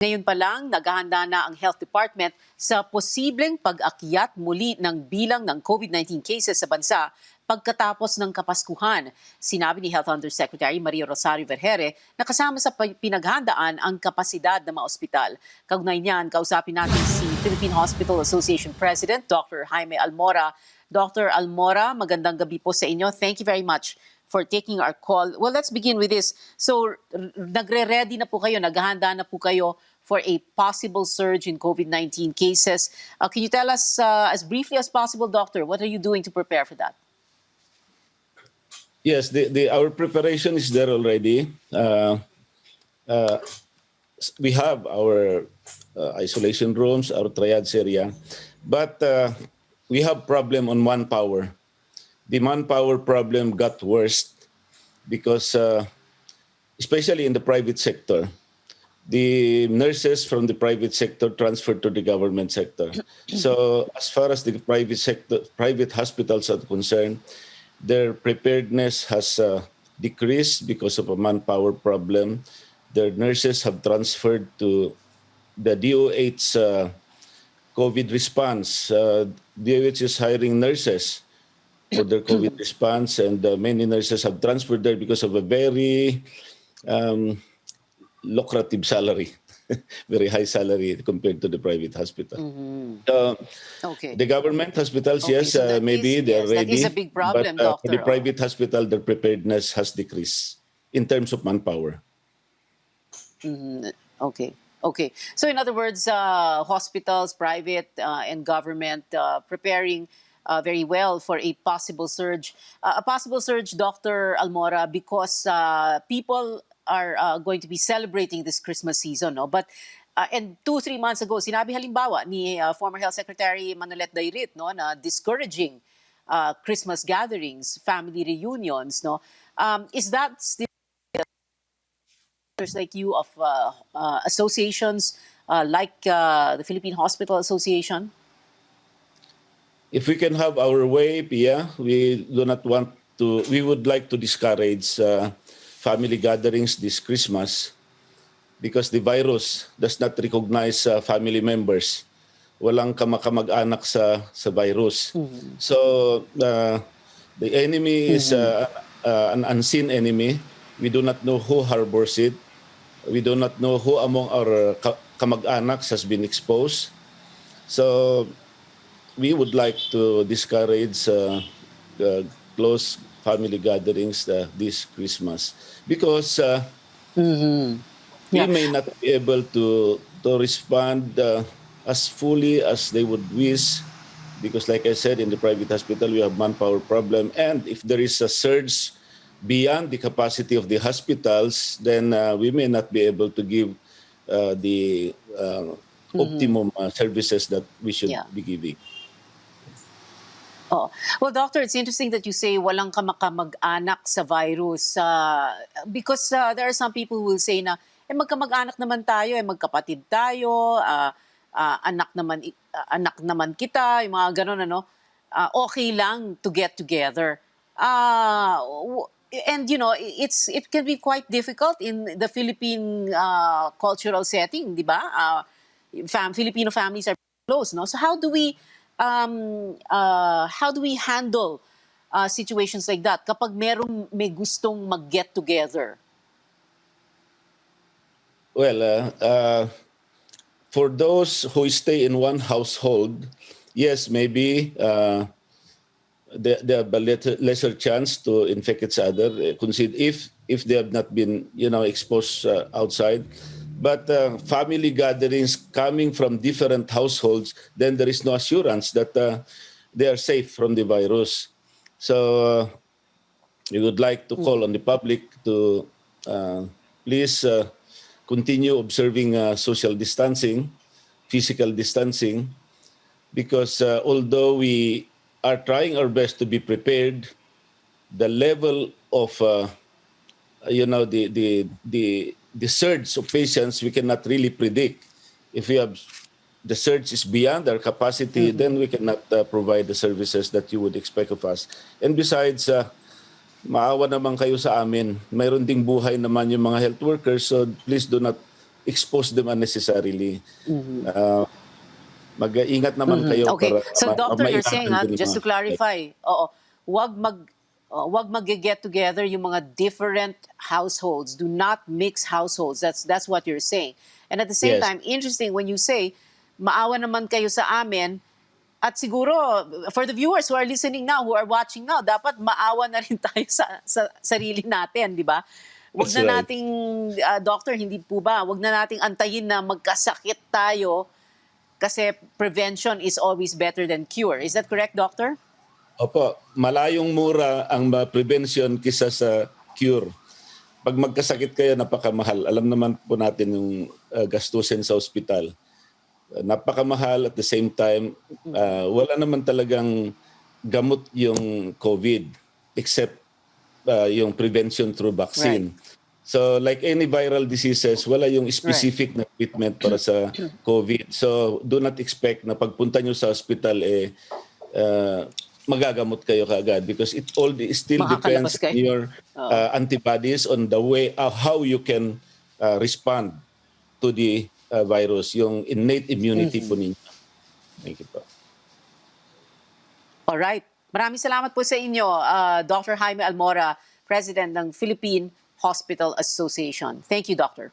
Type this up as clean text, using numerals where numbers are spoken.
Ngayon pa lang, naghahanda na ang Health Department sa posibleng pag-akyat muli ng bilang ng COVID-19 cases sa bansa pagkatapos ng kapaskuhan. Sinabi ni Health Undersecretary Maria Rosario Vergere na kasama sa pinaghandaan ang kapasidad ng mga ospital. Kaugnay niyan, kausapin natin si Philippine Hospital Association President Dr. Jaime Almora. Dr. Almora, magandang gabi po sa inyo. Thank you very much for taking our call. Well, let's begin with this. So, nagre-ready na po kayo, naghahanda na po kayo for a possible surge in COVID-19 cases. Can you tell us as briefly as possible, Doctor, what are you doing to prepare for that? Yes, our preparation is there already. We have our isolation rooms, our triage area, but we have problem on manpower. The manpower problem got worse because, especially in the private sector, the nurses from the private sector transferred to the government sector. So as far as the private hospitals are concerned, their preparedness has decreased because of a manpower problem. Their nurses have transferred to the DOH's COVID response. DOH is hiring nurses for their COVID response, and many nurses have transferred there because of a very lucrative salary, very high salary compared to the private hospital. Okay. The government hospitals, Okay, yes, so that maybe is- they're yes, that ready. is a big problem, but, for the Doctor. private hospital, their preparedness has decreased in terms of manpower. Okay. Okay. So in other words, hospitals, private and government preparing very well for a possible surge. A possible surge, Dr. Almora, because people are going to be celebrating this Christmas season, no? But and 2-3 months ago, sinabi halimbawa ni former Health Secretary Manolet Dairit, no, na discouraging Christmas gatherings, family reunions, no? Is that still like you of associations like the Philippine Hospital Association? If we can have our way, Pia, we do not want to. We would like to discourage family gatherings this Christmas because the virus does not recognize family members. Walang kamag-anak sa virus. So the enemy is an unseen enemy. We do not know who harbors it. We do not know who among our kamag-anaks has been exposed. So we would like to discourage close family gatherings this Christmas because we may not be able to respond as fully as they would wish because, like I said, in the private hospital we have manpower problem, and if there is a surge beyond the capacity of the hospitals, then we may not be able to give the optimum services that we should be giving. Oh. Well, Doctor, it's interesting that you say walang kamag-anak sa virus because there are some people who will say na magkamag-anak naman tayo, magkapatid tayo, anak naman kita, yung mga ganun, ano, okay lang to get together. And you know, it can be quite difficult in the Philippine cultural setting, di ba? Filipino families are close, no? So how do we handle situations like that kapag may gustong mag-get together? Well, for those who stay in one household, yes, maybe they have a lesser chance to infect each other. Consider if they have not been, exposed outside. But family gatherings coming from different households, then there is no assurance that they are safe from the virus. So we would like to call on the public to please continue observing social distancing, physical distancing, because although we are trying our best to be prepared, the level of the surge of patients we cannot really predict. If we have the surge is beyond our capacity, then we cannot provide the services that you would expect of us. And besides, maawa naman kayo sa amin. Mayroon ding buhay naman yung mga health workers, so please do not expose them unnecessarily. Mag-ingat naman kayo Okay. para So Doctor, you're saying, maiwasan din yung just to clarify, oo, wag mag-get together yung mga different households. Do not mix households. That's what you're saying. And at the same Yes. time, interesting when you say, maawa naman kayo sa amin, at siguro, for the viewers who are listening now, who are watching now, dapat maawa na rin tayo sa sarili natin, di ba? Wag That's na right. nating, doctor, hindi po ba? Wag na nating antayin na magkasakit tayo kasi prevention is always better than cure. Is that correct, doctor? Opo, malayong mura ang prevention kisa sa cure. Pag magkasakit kayo, napakamahal. Alam naman po natin yung gastusin sa ospital. Napakamahal, at the same time, wala naman talagang gamot yung COVID except yung prevention through vaccine. So like any viral diseases, wala yung specific na treatment para sa COVID. So do not expect na pagpunta nyo sa hospital magagamot kayo kaagad, because it all still depends Makakalabas on kayo. your antibodies, on the way how you can respond to the virus, yung innate immunity po ninyo. Thank you po. Alright. Maraming salamat po sa inyo, Dr. Jaime Almora, President ng Philippine Hospital Association. Thank you, Doctor.